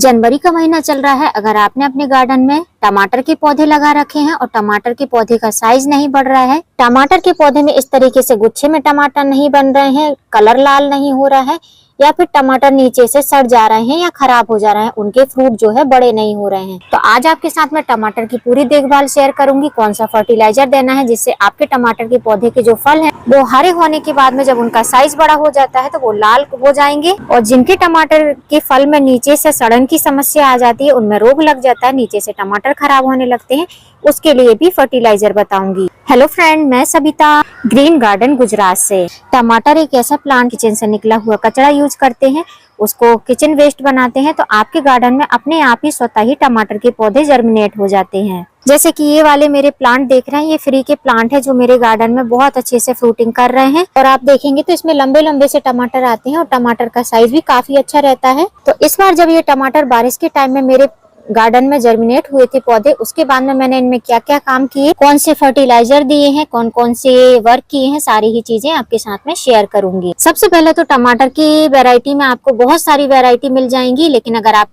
जनवरी का महीना चल रहा है। अगर आपने अपने गार्डन में टमाटर के पौधे लगा रखे हैं और टमाटर के पौधे का साइज नहीं बढ़ रहा है, टमाटर के पौधे में इस तरीके से गुच्छे में टमाटर नहीं बन रहे हैं, कलर लाल नहीं हो रहा है, या फिर टमाटर नीचे से सड़ जा रहे हैं या खराब हो जा रहे हैं, उनके फ्रूट जो है बड़े नहीं हो रहे हैं, तो आज आपके साथ मैं टमाटर की पूरी देखभाल शेयर करूंगी। कौन सा फर्टिलाइजर देना है जिससे आपके टमाटर के पौधे के जो फल हैं वो हरे होने के बाद में जब उनका साइज बड़ा हो जाता है तो वो लाल हो जाएंगे। और जिनके टमाटर के फल में नीचे से सड़न की समस्या आ जाती है, उनमें रोग लग जाता है, नीचे से टमाटर खराब होने लगते हैं, उसके लिए भी फर्टिलाइजर बताऊंगी। हेलो फ्रेंड, मैं सबिता ग्रीन गार्डन गुजरात से। टमाटर एक ऐसा प्लांट, किचन से निकला हुआ कचरा यूज करते हैं, उसको किचन वेस्ट बनाते हैं, तो आपके गार्डन में अपने आप ही स्वतः ही टमाटर के पौधे जर्मिनेट हो जाते हैं। जैसे कि ये वाले मेरे प्लांट देख रहे हैं, ये फ्री के प्लांट है जो मेरे गार्डन में बहुत अच्छे से फ्रूटिंग कर रहे हैं। और आप देखेंगे तो इसमें लंबे लंबे से टमाटर आते हैं और टमाटर का साइज भी काफी अच्छा रहता है। तो इस बार जब ये टमाटर बारिश के टाइम में मेरे गार्डन में जर्मिनेट हुए थे पौधे, उसके बाद में मैंने इनमें क्या क्या काम किए, कौन से फर्टिलाइजर दिए हैं, कौन कौन से वर्क किए हैं, सारी ही चीजें आपके साथ में शेयर करूंगी। सबसे पहले तो टमाटर की वैरायटी में आपको बहुत सारी वैरायटी मिल जाएंगी, लेकिन अगर आप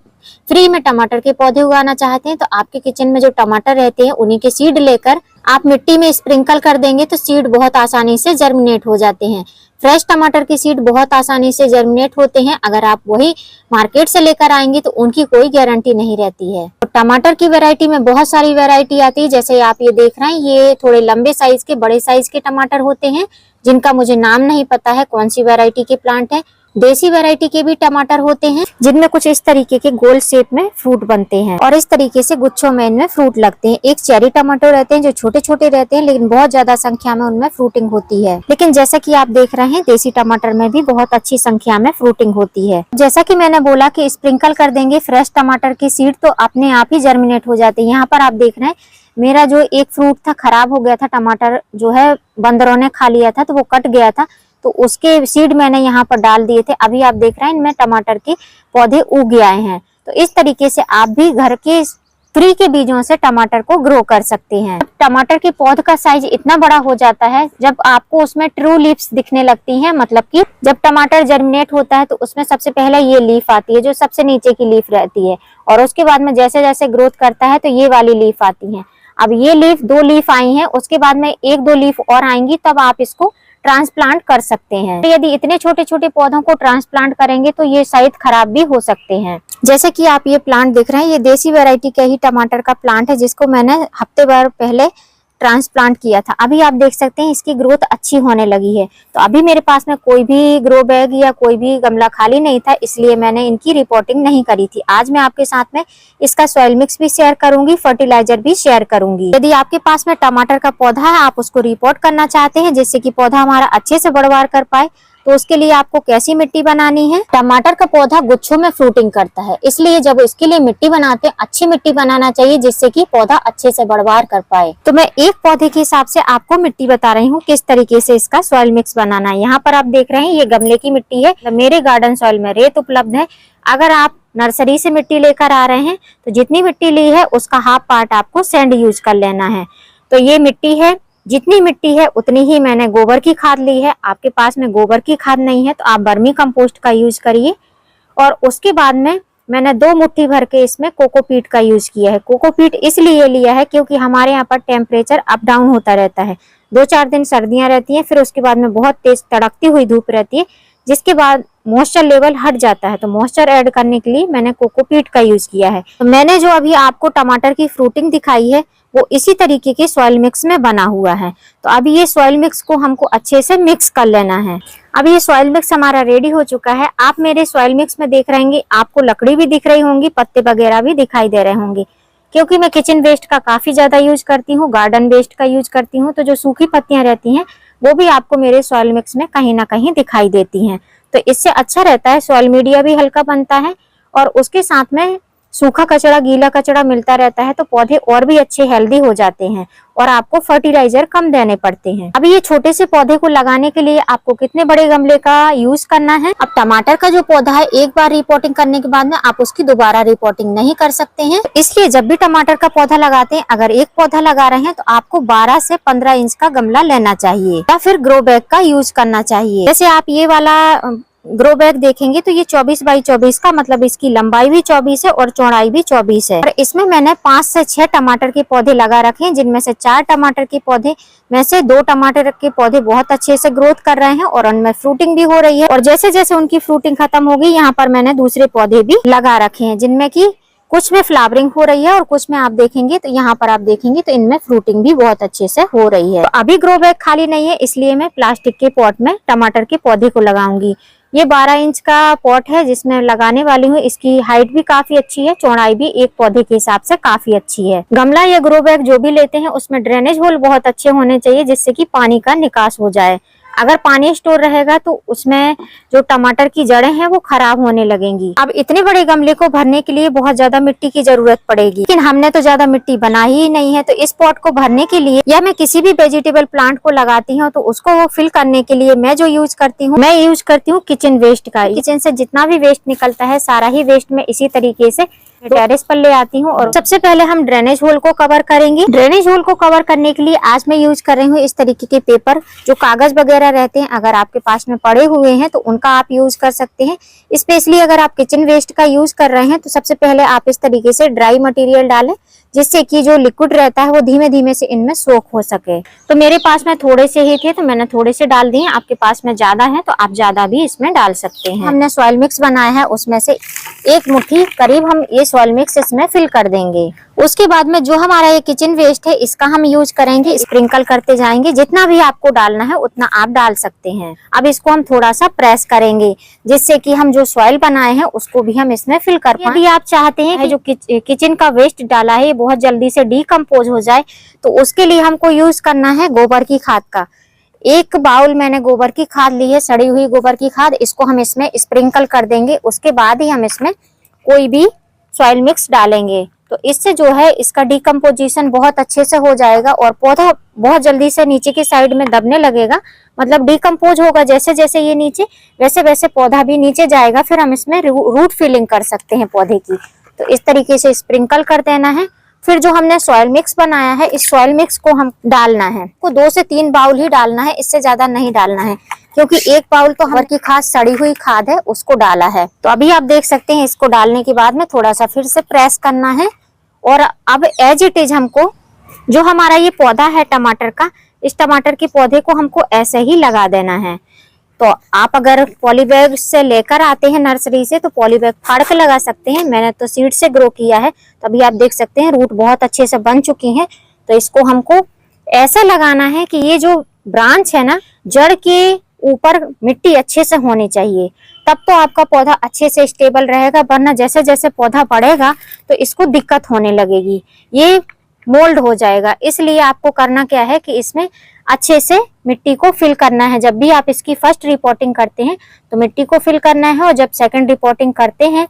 फ्री में टमाटर के पौधे उगाना चाहते हैं तो आपके किचन में जो टमाटर रहते हैं उन्हीं के सीड लेकर आप मिट्टी में स्प्रिंकल कर देंगे तो सीड बहुत आसानी से जर्मिनेट हो जाते हैं। फ्रेश टमाटर के सीड बहुत आसानी से जर्मिनेट होते हैं, अगर आप वही मार्केट से लेकर आएंगे तो उनकी कोई गारंटी नहीं रहती है। तो टमाटर की वैरायटी में बहुत सारी वैरायटी आती है, जैसे आप ये देख रहे हैं, ये थोड़े लंबे साइज के बड़े साइज के टमाटर होते हैं जिनका मुझे नाम नहीं पता है कौन सी वैरायटी के प्लांट है। देसी वैरायटी के भी टमाटर होते हैं जिनमें कुछ इस तरीके के गोल शेप में फ्रूट बनते हैं और इस तरीके से गुच्छों में इनमें फ्रूट लगते हैं। एक चेरी टमाटर रहते हैं जो छोटे छोटे रहते हैं, लेकिन बहुत ज्यादा संख्या में उनमें फ्रूटिंग होती है। लेकिन जैसा कि आप देख रहे हैं, देसी टमाटर में भी बहुत अच्छी संख्या में फ्रूटिंग होती है। जैसा कि मैंने बोला कि स्प्रिंकल कर देंगे फ्रेश टमाटर की सीड तो अपने आप ही जर्मिनेट हो जाते हैं। यहाँ पर आप देख रहे हैं, मेरा जो एक फ्रूट था खराब हो गया था, टमाटर जो है बंदरों ने खा लिया था तो वो कट गया था, तो उसके सीड मैंने यहाँ पर डाल दिए थे। अभी आप देख रहे हैं इनमें टमाटर के पौधे उग आए हैं। तो इस तरीके से आप भी घर के फ्री के बीजों से टमाटर को ग्रो कर सकते हैं। टमाटर के पौध का साइज इतना बड़ा हो जाता है जब आपको उसमें ट्रू लीव्स दिखने लगती हैं, मतलब कि जब टमाटर जर्मिनेट होता है तो उसमें सबसे पहले ये लीफ आती है जो सबसे नीचे की लीफ रहती है, और उसके बाद में जैसे जैसे ग्रोथ करता है तो ये वाली लीफ आती है। अब ये लीफ 2 लीफ आई हैं, उसके बाद में 1-2 लीफ और आएंगी, तब आप इसको ट्रांसप्लांट कर सकते हैं। तो यदि इतने छोटे छोटे पौधों को ट्रांसप्लांट करेंगे तो ये शायद खराब भी हो सकते हैं। जैसे कि आप ये प्लांट देख रहे हैं, ये देसी वैरायटी का ही टमाटर का प्लांट है जिसको मैंने हफ्ते भर पहले ट्रांसप्लांट किया था। अभी आप देख सकते हैं इसकी ग्रोथ अच्छी होने लगी है। तो अभी मेरे पास में कोई भी ग्रो बैग या कोई भी गमला खाली नहीं था, इसलिए मैंने इनकी रिपोर्टिंग नहीं करी थी। आज मैं आपके साथ में इसका सॉइल मिक्स भी शेयर करूंगी, फर्टिलाइजर भी शेयर करूंगी। यदि आपके पास में टमाटर का पौधा है, आप उसको रिपोर्ट करना चाहते हैं जिससे कि पौधा हमारा अच्छे से बढ़वार कर पाए, तो उसके लिए आपको कैसी मिट्टी बनानी है। टमाटर का पौधा गुच्छों में फ्रूटिंग करता है, इसलिए जब इसके लिए मिट्टी बनाते हैं अच्छी मिट्टी बनाना चाहिए जिससे कि पौधा अच्छे से बढ़वार कर पाए। तो मैं एक पौधे के हिसाब से आपको मिट्टी बता रही हूँ किस तरीके से इसका सॉइल मिक्स बनाना है। यहाँ पर आप देख रहे हैं ये गमले की मिट्टी है। मेरे गार्डन सॉइल में रेत उपलब्ध है। अगर आप नर्सरी से मिट्टी लेकर आ रहे हैं तो जितनी मिट्टी ली है उसका हाफ पार्ट आपको सैंड यूज कर लेना है। तो ये मिट्टी है, जितनी मिट्टी है उतनी ही मैंने गोबर की खाद ली है। आपके पास में गोबर की खाद नहीं है तो आप वर्मी कंपोस्ट का यूज करिए। और उसके बाद में मैंने 2 मुट्ठी भर के इसमें कोकोपीट का यूज किया है। कोकोपीट इसलिए लिया है क्योंकि हमारे यहाँ पर टेम्परेचर अप डाउन होता रहता है। 2-4 दिन सर्दियां रहती हैं, फिर उसके बाद में बहुत तेज तड़कती हुई धूप रहती है, जिसके बाद मॉइस्चर लेवल हट जाता है। तो मॉइस्चर ऐड करने के लिए मैंने कोकोपीट का यूज किया है। तो मैंने जो अभी आपको टमाटर की फ्रूटिंग दिखाई है वो इसी तरीके के सॉइल मिक्स में बना हुआ है। तो अभी ये सॉइल मिक्स को हमको अच्छे से मिक्स कर लेना है। अभी ये सॉइल मिक्स हमारा रेडी हो चुका है। आप मेरे सॉइल मिक्स में देख रहे होंगे, आपको लकड़ी भी दिख रही होंगी, पत्ते वगैरह भी दिखाई दे रहे होंगे, क्योंकि मैं किचन वेस्ट का काफी ज्यादा यूज करती हूँ, गार्डन वेस्ट का यूज करती हूँ। तो जो सूखी पत्तियां रहती हैं वो भी आपको मेरे सॉइल मिक्स में कहीं ना कहीं दिखाई देती हैं। तो इससे अच्छा रहता है, सॉइल मीडिया भी हल्का बनता है और उसके साथ में सूखा कचरा गीला कचरा मिलता रहता है, तो पौधे और भी अच्छे हेल्दी हो जाते हैं और आपको फर्टिलाइजर कम देने पड़ते हैं। अभी ये छोटे से पौधे को लगाने के लिए आपको कितने बड़े गमले का यूज करना है। अब टमाटर का जो पौधा है, एक बार रिपोर्टिंग करने के बाद में आप उसकी दोबारा रिपोर्टिंग नहीं कर सकते हैं। इसलिए जब भी टमाटर का पौधा लगाते हैं, अगर एक पौधा लगा रहे हैं तो आपको 12 से 15 इंच का गमला लेना चाहिए या फिर ग्रो बैग का यूज करना चाहिए। जैसे आप ये वाला ग्रो बैग देखेंगे तो ये 24 बाई 24 का, मतलब इसकी लंबाई भी 24 है और चौड़ाई भी 24 है। और इसमें मैंने 5 से 6 टमाटर के पौधे लगा रखे हैं, जिनमें से 4 टमाटर के पौधे में से 2 टमाटर के पौधे बहुत अच्छे से ग्रोथ कर रहे हैं और उनमें फ्रूटिंग भी हो रही है। और जैसे जैसे उनकी फ्रूटिंग खत्म होगी, यहाँ पर मैंने दूसरे पौधे भी लगा रखे हैं, जिनमें की कुछ में फ्लावरिंग हो रही है और कुछ में आप देखेंगे तो यहाँ पर आप देखेंगे तो इनमें फ्रूटिंग भी बहुत अच्छे से हो रही है। तो अभी ग्रो बैग खाली नहीं है, इसलिए मैं प्लास्टिक के पॉट में टमाटर के पौधे को लगाऊंगी। ये 12 इंच का पॉट है जिसमें लगाने वाली हूँ। इसकी हाइट भी काफी अच्छी है, चौड़ाई भी एक पौधे के हिसाब से काफी अच्छी है। गमला या ग्रो बैग जो भी लेते हैं उसमें ड्रेनेज होल बहुत अच्छे होने चाहिए, जिससे कि पानी का निकास हो जाए। अगर पानी स्टोर रहेगा तो उसमें जो टमाटर की जड़ें हैं वो खराब होने लगेंगी। अब इतने बड़े गमले को भरने के लिए बहुत ज्यादा मिट्टी की जरूरत पड़ेगी, लेकिन हमने तो ज्यादा मिट्टी बनाई ही नहीं है। तो इस पॉट को भरने के लिए या मैं किसी भी वेजिटेबल प्लांट को लगाती हूँ तो उसको वो फिल करने के लिए मैं जो यूज करती हूँ किचन वेस्ट का। किचन से जितना भी वेस्ट निकलता है सारा ही वेस्ट मैं इसी तरीके से टेरेस पर ले आती हूँ। और सबसे पहले हम ड्रेनेज होल को कवर करेंगे। ड्रेनेज होल को कवर करने के लिए आज मैं यूज कर रही हूँ इस तरीके के पेपर, जो कागज वगैरह रहते हैं अगर आपके पास में पड़े हुए हैं तो उनका आप यूज कर सकते हैं। स्पेशली अगर आप किचन वेस्ट का यूज कर रहे हैं तो सबसे पहले आप इस तरीके से ड्राई मटेरियल डालें, जिससे कि जो लिक्विड रहता है वो धीमे धीमे से इनमें सोख हो सके। तो मेरे पास में थोड़े से ही थे तो मैंने थोड़े से डाल दिए। आपके पास में ज्यादा है तो आप ज्यादा भी इसमें डाल सकते हैं। हमने सॉइल मिक्स बनाया है, उसमें से 1 मुट्ठी करीब हम ये सॉइल मिक्स इसमें फिल कर देंगे। उसके बाद में जो हमारा ये किचन वेस्ट है इसका हम यूज करेंगे, स्प्रिंकल करते जाएंगे। जितना भी आपको डालना है उतना आप डाल सकते हैं। अब इसको हम थोड़ा सा प्रेस करेंगे, जिससे कि हम जो सॉइल बनाए हैं उसको भी हम इसमें फिल कर पाएं। यदि आप चाहते हैं कि जो किचन का वेस्ट डाला है ये बहुत जल्दी से डीकम्पोज हो जाए तो उसके लिए हमको यूज करना है गोबर की खाद का। 1 बाउल मैंने गोबर की खाद ली है, सड़ी हुई गोबर की खाद। इसको हम इसमें स्प्रिंकल कर देंगे, उसके बाद ही हम इसमें कोई भी सॉइल मिक्स डालेंगे। तो इससे जो है इसका डिकम्पोजिशन बहुत अच्छे से हो जाएगा और पौधा बहुत जल्दी से नीचे की साइड में दबने लगेगा, मतलब डिकम्पोज होगा। जैसे जैसे ये नीचे वैसे वैसे पौधा भी नीचे जाएगा। फिर हम इसमें रूट फिलिंग कर सकते हैं पौधे की। तो इस तरीके से स्प्रिंकल कर देना है। फिर जो हमने सॉइल मिक्स बनाया है इस सॉइल मिक्स को हम डालना है। को 2 से 3 बाउल ही डालना है, इससे ज्यादा नहीं डालना है, क्योंकि 1 बाउल तो गोबर की खाद सड़ी हुई खाद है उसको डाला है। तो अभी आप देख सकते हैं इसको डालने के बाद में थोड़ा सा फिर से प्रेस करना है। और अब एज इट इज हमको जो हमारा ये पौधा है टमाटर का, इस टमाटर के पौधे को हमको ऐसे ही लगा देना है। तो आप अगर पॉलीबैग से लेकर आते हैं नर्सरी से तो पॉलीबैग फाड़ के लगा सकते हैं। मैंने तो सीड से ग्रो किया है, तो अभी आप देख सकते हैं रूट बहुत अच्छे से बन चुकी हैं। तो इसको हमको ऐसा लगाना है कि ये जो ब्रांच है ना, जड़ के ऊपर मिट्टी अच्छे से होनी चाहिए, तब तो आपका पौधा अच्छे से स्टेबल रहेगा। वरना जैसे जैसे पौधा बढ़ेगा तो इसको दिक्कत होने लगेगी, ये मोल्ड हो जाएगा। इसलिए आपको करना क्या है कि इसमें अच्छे से मिट्टी को फिल करना है। जब भी आप इसकी फर्स्ट रिपोर्टिंग करते हैं तो मिट्टी को फिल करना है, और जब सेकंड रिपोर्टिंग करते हैं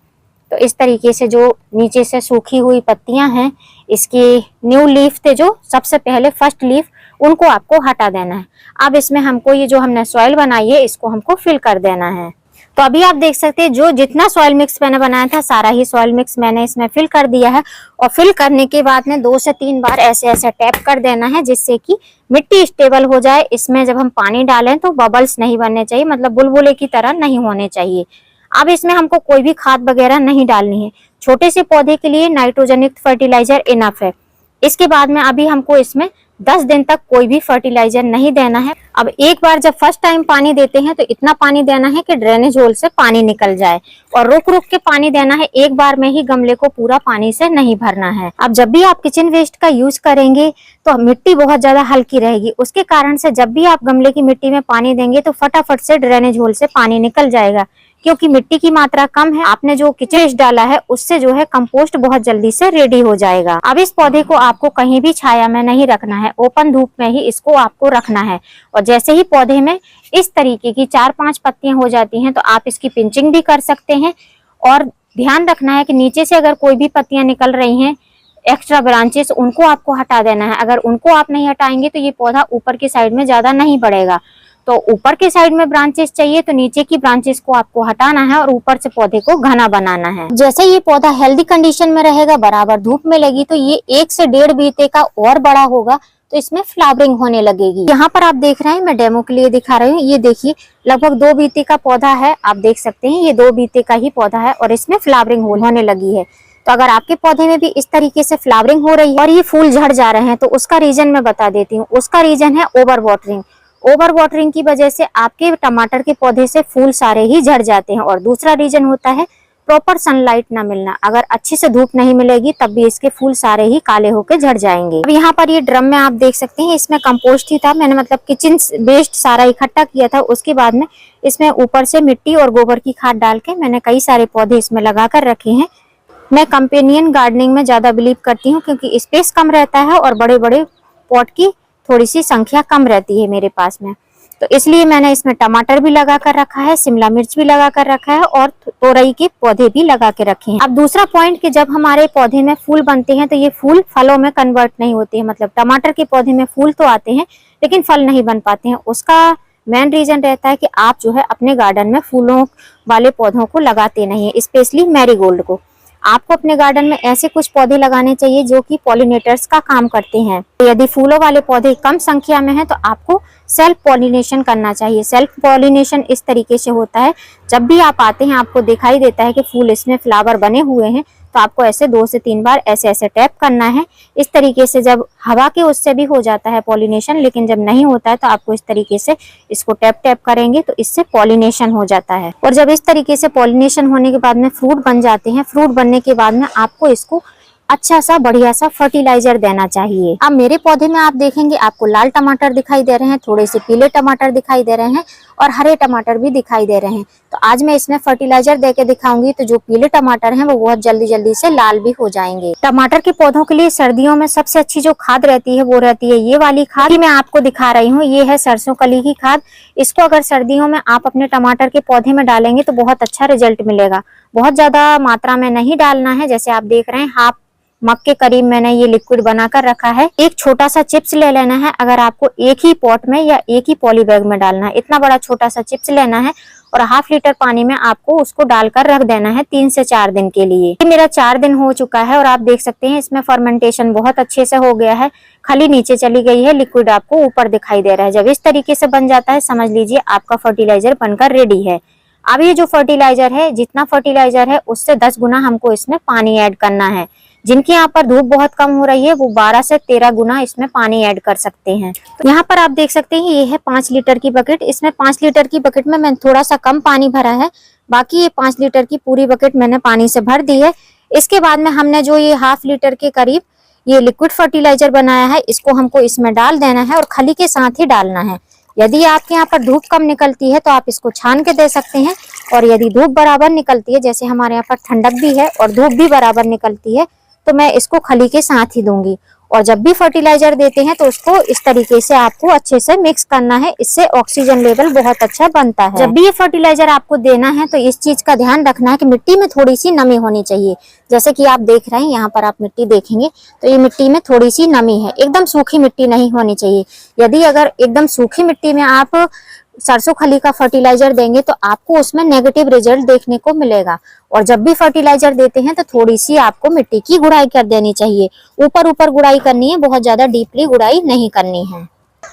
तो इस तरीके से जो नीचे से सूखी हुई पत्तियां हैं, इसकी न्यू लीफ थे जो सबसे पहले फर्स्ट लीफ, उनको आपको हटा देना है। अब इसमें हमको ये जो हमने सॉइल बनाई है इसको हमको फिल कर देना है। तो अभी आप देख सकते हैं जो जितना सॉइल मिक्स मैंने बनाया था सारा ही सॉइल मिक्स मैंने इसमें फिल कर दिया है। और फिल करने के बाद में 2 से 3 बार ऐसे ऐसे टैप कर देना है, जिससे कि मिट्टी स्टेबल हो जाए। इसमें जब हम पानी डालें तो बबल्स नहीं बनने चाहिए, मतलब बुलबुले की तरह नहीं होने चाहिए। अब इसमें हमको कोई भी खाद वगैरह नहीं डालनी है। छोटे से पौधे के लिए नाइट्रोजन युक्त फर्टिलाइजर इनफ है। इसके बाद में अभी हमको इसमें 10 दिन तक कोई भी फर्टिलाइजर नहीं देना है। अब एक बार जब फर्स्ट टाइम पानी देते हैं तो इतना पानी देना है कि ड्रेनेज होल से पानी निकल जाए, और रुक रुक के पानी देना है। एक बार में ही गमले को पूरा पानी से नहीं भरना है। अब जब भी आप किचन वेस्ट का यूज करेंगे तो मिट्टी बहुत ज्यादा हल्की रहेगी, उसके कारण से जब भी आप गमले की मिट्टी में पानी देंगे तो फटाफट से ड्रेनेज होल से पानी निकल जाएगा, क्योंकि मिट्टी की मात्रा कम है। आपने जो किचन वेस्ट डाला है उससे जो है कंपोस्ट बहुत जल्दी से रेडी हो जाएगा। अब इस पौधे को आपको कहीं भी छाया में नहीं रखना है, ओपन धूप में ही इसको आपको रखना है। और जैसे ही पौधे में इस तरीके की 4-5 पत्तियां हो जाती हैं तो आप इसकी पिंचिंग भी कर सकते हैं। और ध्यान रखना है कि नीचे से अगर कोई भी पत्तियां निकल रही हैं एक्स्ट्रा ब्रांचेस, उनको आपको हटा देना है। अगर उनको आप नहीं हटाएंगे तो ये पौधा ऊपर की साइड में ज्यादा नहीं बढ़ेगा। तो ऊपर के साइड में ब्रांचेस चाहिए तो नीचे की ब्रांचेस को आपको हटाना है और ऊपर से पौधे को घना बनाना है। जैसे ये पौधा हेल्दी कंडीशन में रहेगा, बराबर धूप में लगी, तो ये 1 से 1.5 बीते का और बड़ा होगा। तो इसमें फ्लावरिंग होने लगेगी। यहाँ पर आप देख रहे हैं, मैं डेमो के लिए दिखा रही हूँ। ये देखिए लगभग 2 बीते का पौधा है, आप देख सकते हैं ये 2 बीते का ही पौधा है और इसमें फ्लावरिंग होने लगी है। तो अगर आपके पौधे में भी इस तरीके से फ्लावरिंग हो रही है और ये फूल झड़ जा रहे हैं तो उसका रीजन मैं बता देती हूँ। उसका रीजन है ओवर वाटरिंग। ओवर वाटरिंग की वजह से आपके टमाटर के पौधे से फूल सारे ही झड़ जाते हैं। और दूसरा रीजन होता है प्रॉपर सनलाइट ना मिलना। अगर अच्छे से धूप नहीं मिलेगी तब भी इसके फूल सारे ही काले होकर झड़ जाएंगे। अब यहाँ पर ये ड्रम में आप देख सकते हैं, इसमें कंपोस्ट ही था। मैंने मतलब किचन वेस्ट सारा इकट्ठा किया था। उसके बाद में इसमें ऊपर से मिट्टी और गोबर की खाद डाल के मैंने कई सारे पौधे इसमें लगा कर रखे हैं। मैं कंपेनियन गार्डनिंग में ज्यादा बिलीव करती हूँ क्योंकि स्पेस कम रहता है और बड़े बड़े पॉट की थोड़ी सी संख्या कम रहती है मेरे पास में। तो इसलिए मैंने इसमें टमाटर भी लगा कर रखा है, शिमला मिर्च भी लगा कर रखा है और तोरई के पौधे भी लगा के रखे हैं। अब दूसरा पॉइंट कि जब हमारे पौधे में फूल बनते हैं तो ये फूल फलों में कन्वर्ट नहीं होते हैं। मतलब टमाटर के पौधे में फूल तो आते हैं लेकिन फल नहीं बन पाते हैं। उसका मेन रीजन रहता है कि आप जो है अपने गार्डन में फूलों वाले पौधों को लगाते नहीं है, स्पेशली मैरीगोल्ड को। आपको अपने गार्डन में ऐसे कुछ पौधे लगाने चाहिए जो कि पॉलिनेटर्स का काम करते हैं। तो यदि फूलों वाले पौधे कम संख्या में हैं तो आपको सेल्फ पॉलिनेशन करना चाहिए। सेल्फ पॉलिनेशन इस तरीके से होता है, जब भी आप आते हैं आपको दिखाई देता है कि फूल इसमें फ्लावर बने हुए हैं तो आपको ऐसे 2 से 3 बार ऐसे ऐसे टैप करना है। इस तरीके से जब हवा के उससे भी हो जाता है पॉलिनेशन, लेकिन जब नहीं होता है तो आपको इस तरीके से इसको टैप टैप करेंगे तो इससे पॉलिनेशन हो जाता है। और जब इस तरीके से पॉलिनेशन होने के बाद में फ्रूट बन जाते हैं, फ्रूट बनने के बाद में आपको इसको अच्छा सा बढ़िया सा फर्टिलाइजर देना चाहिए। अब मेरे पौधे में आप देखेंगे आपको लाल टमाटर दिखाई दे रहे हैं, थोड़े से पीले टमाटर दिखाई दे रहे हैं और हरे टमाटर भी दिखाई दे रहे हैं। तो आज मैं इसमें फर्टिलाइजर देके दिखाऊंगी तो जो पीले टमाटर हैं वो बहुत जल्दी जल्दी से लाल भी हो जाएंगे। टमाटर के पौधों के लिए सर्दियों में सबसे अच्छी जो खाद रहती है वो रहती है ये वाली खाद। मैं आपको दिखा रही हूँ, ये है सरसों कली की खाद। इसको अगर सर्दियों में आप अपने टमाटर के पौधे में डालेंगे तो बहुत अच्छा रिजल्ट मिलेगा। बहुत ज्यादा मात्रा में नहीं डालना है, जैसे आप देख रहे हैं हाफ मग के करीब मैंने ये लिक्विड बनाकर रखा है। एक छोटा सा चिप्स ले लेना है, अगर आपको एक ही पॉट में या एक ही पॉली बैग में डालना है। इतना बड़ा छोटा सा चिप्स लेना है और ½ लीटर पानी में आपको उसको डालकर रख देना है 3 से 4 दिन के लिए। ये मेरा 4 दिन हो चुका है और आप देख सकते हैं इसमें फर्मेंटेशन बहुत अच्छे से हो गया है। खली नीचे चली गई है, लिक्विड आपको ऊपर दिखाई दे रहा है। जब इस तरीके से बन जाता है समझ लीजिए आपका फर्टिलाइजर बनकर रेडी है। अब ये जो फर्टिलाइजर है, जितना फर्टिलाइजर है उससे 10 गुना हमको इसमें पानी ऐड करना है। जिनके यहाँ पर धूप बहुत कम हो रही है वो 12 से 13 गुना इसमें पानी ऐड कर सकते हैं। तो यहाँ पर आप देख सकते हैं ये है 5 लीटर की बकेट। इसमें 5 लीटर की बकेट में मैंने थोड़ा सा कम पानी भरा है, बाकी ये 5 लीटर की पूरी बकेट मैंने पानी से भर दी है। इसके बाद में हमने जो ये ½ लीटर के करीब ये लिक्विड फर्टिलाइजर बनाया है इसको हमको इसमें डाल देना है और खली के साथ ही डालना है। यदि आपके यहाँ पर धूप कम निकलती है तो आप इसको छान के दे सकते हैं, और यदि धूप बराबर निकलती है, जैसे हमारे यहाँ पर ठंडक भी है और धूप भी बराबर निकलती है, तो मैं इसको खली के साथ ही दूंगी। और जब भी फर्टिलाइजर देते हैं तो उसको इस तरीके से आपको अच्छे से मिक्स करना है, इससे ऑक्सीजन लेवल बहुत अच्छा बनता है। जब भी ये फर्टिलाइजर आपको देना है तो इस चीज का ध्यान रखना है कि मिट्टी में थोड़ी सी नमी होनी चाहिए। जैसे कि आप देख रहे हैं यहाँ पर आप मिट्टी देखेंगे तो ये मिट्टी में थोड़ी सी नमी है, एकदम सूखी मिट्टी नहीं होनी चाहिए। यदि अगर एकदम सूखी मिट्टी में आप सरसों खली का फर्टिलाइजर देंगे तो आपको उसमें नेगेटिव रिजल्ट देखने को मिलेगा। और जब भी फर्टिलाइजर देते हैं तो थोड़ी सी आपको मिट्टी की गुड़ाई कर देनी चाहिए। ऊपर ऊपर गुड़ाई करनी है, बहुत ज्यादा डीपली गुड़ाई नहीं करनी है।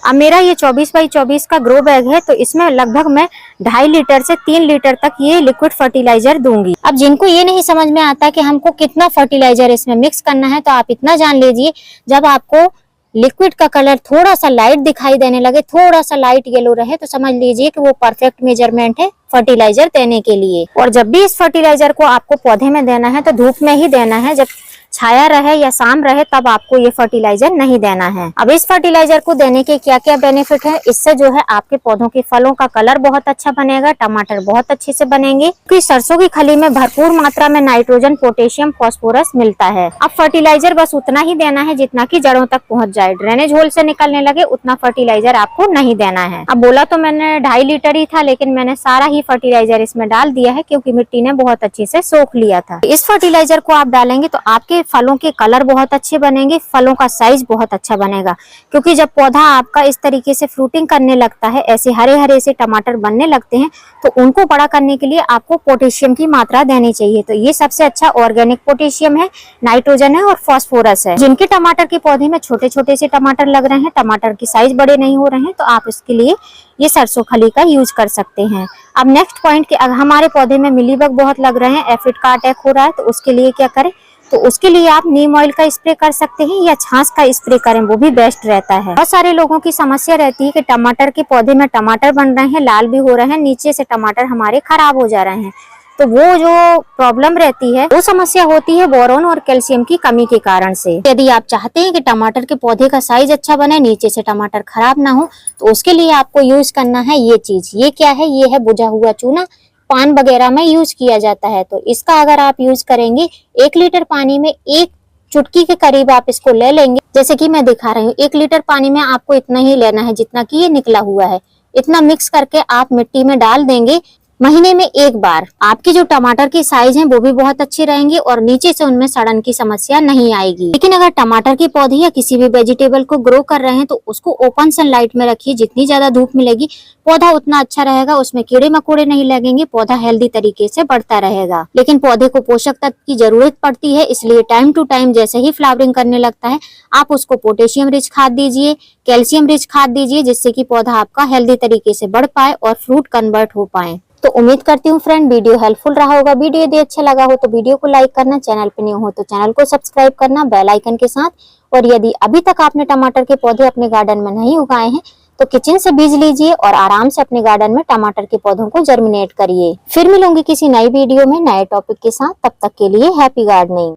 अब मेरा ये 24 बाई 24 का ग्रो बैग है तो इसमें लगभग मैं 2.5 लीटर से 3 लीटर तक ये लिक्विड फर्टिलाइजर दूंगी। अब जिनको ये नहीं समझ में आता कि हमको कितना फर्टिलाइजर इसमें मिक्स करना है तो आप इतना जान लीजिए, जब आपको लिक्विड का कलर थोड़ा सा लाइट दिखाई देने लगे, थोड़ा सा लाइट येलो रहे, तो समझ लीजिए कि वो परफेक्ट मेजरमेंट है फर्टिलाइजर देने के लिए। और जब भी इस फर्टिलाइजर को आपको पौधे में देना है तो धूप में ही देना है। जब छाया रहे या शाम रहे तब आपको ये फर्टिलाइजर नहीं देना है। अब इस फर्टिलाइजर को देने के क्या क्या बेनिफिट है, इससे जो है आपके पौधों के फलों का कलर बहुत अच्छा बनेगा, टमाटर बहुत अच्छे से बनेंगे, क्योंकि सरसों की खली में भरपूर मात्रा में नाइट्रोजन, पोटेशियम, फास्फोरस मिलता है। अब फर्टिलाइजर बस उतना ही देना है जितना की जड़ों तक पहुँच जाए, ड्रेनेज होल से निकलने लगे उतना फर्टिलाइजर आपको नहीं देना है। अब बोला तो मैंने 2.5 लीटर ही था, लेकिन मैंने सारा ही फर्टिलाइजर इसमें डाल दिया है क्योंकि मिट्टी ने बहुत अच्छे से सोख लिया था। इस फर्टिलाइजर को आप डालेंगे तो आपके आपके फलों के कलर बहुत अच्छे बनेंगे, फलों का साइज बहुत अच्छा बनेगा। क्योंकि जब पौधा आपका इस तरीके से फ्रूटिंग करने लगता है, ऐसे हरे हरे से टमाटर बनने लगते हैं, तो उनको बड़ा करने के लिए आपको पोटेशियम की मात्रा देनी चाहिए। तो ये सबसे अच्छा ऑर्गेनिक पोटेशियम है, नाइट्रोजन है और फास्फोरस है। जिनके टमाटर के पौधे में छोटे छोटे से टमाटर लग रहे हैं, टमाटर की साइज बड़े नहीं हो रहे हैं, तो आप इसके लिए ये सरसों खली का यूज कर सकते हैं। अब नेक्स्ट पॉइंट कि अगर हमारे पौधे में मिलीबग बहुत लग रहे हैं, एफिड का अटैक हो रहा है, तो उसके लिए क्या करें? तो उसके लिए आप नीम ऑयल का स्प्रे कर सकते हैं या छाछ का स्प्रे करें, वो भी बेस्ट रहता है। बहुत सारे लोगों की समस्या रहती है कि टमाटर के पौधे में टमाटर बन रहे हैं, लाल भी हो रहे हैं, नीचे से टमाटर हमारे खराब हो जा रहे हैं। तो वो जो प्रॉब्लम रहती है, वो समस्या होती है बोरोन और कैल्शियम की कमी के कारण से। यदि आप चाहते हैं कि टमाटर के पौधे का साइज अच्छा बने, नीचे से टमाटर खराब ना हो, तो उसके लिए आपको यूज करना है ये चीज। ये क्या है? ये है भुजा हुआ चूना, पान वगैरह में यूज किया जाता है। तो इसका अगर आप यूज करेंगे, 1 लीटर पानी में 1 चुटकी के करीब आप इसको ले लेंगे। जैसे कि मैं दिखा रही हूँ, 1 लीटर पानी में आपको इतना ही लेना है जितना कि ये निकला हुआ है। इतना मिक्स करके आप मिट्टी में डाल देंगे महीने में 1 बार। आपके जो टमाटर की साइज है वो भी बहुत अच्छी रहेंगी और नीचे से उनमें सड़न की समस्या नहीं आएगी। लेकिन अगर टमाटर के पौधे या किसी भी वेजिटेबल को ग्रो कर रहे हैं, तो उसको ओपन सनलाइट में रखिए। जितनी ज्यादा धूप मिलेगी, पौधा उतना अच्छा रहेगा, उसमें कीड़े मकोड़े नहीं लगेंगे, पौधा हेल्दी तरीके से बढ़ता रहेगा। लेकिन पौधे को पोषक तत्व की जरूरत पड़ती है, इसलिए टाइम टू टाइम जैसे ही फ्लावरिंग करने लगता है, आप उसको पोटेशियम रिच खाद दीजिए, कैल्शियम रिच खाद दीजिए, जिससे कि पौधा आपका हेल्दी तरीके से बढ़ पाए और फ्रूट कन्वर्ट हो पाए। तो उम्मीद करती हूँ फ्रेंड वीडियो हेल्पफुल रहा होगा। वीडियो यदि अच्छा लगा हो तो वीडियो को लाइक करना, चैनल पे न्यू हो तो चैनल को सब्सक्राइब करना बेल आइकन के साथ। और यदि अभी तक आपने टमाटर के पौधे अपने गार्डन में नहीं उगाए हैं, तो किचन से बीज लीजिए और आराम से अपने गार्डन में टमाटर के पौधों को जर्मिनेट करिए। फिर मिलूंगी किसी नई वीडियो में नए टॉपिक के साथ। तब तक के लिए हैप्पी गार्डनिंग।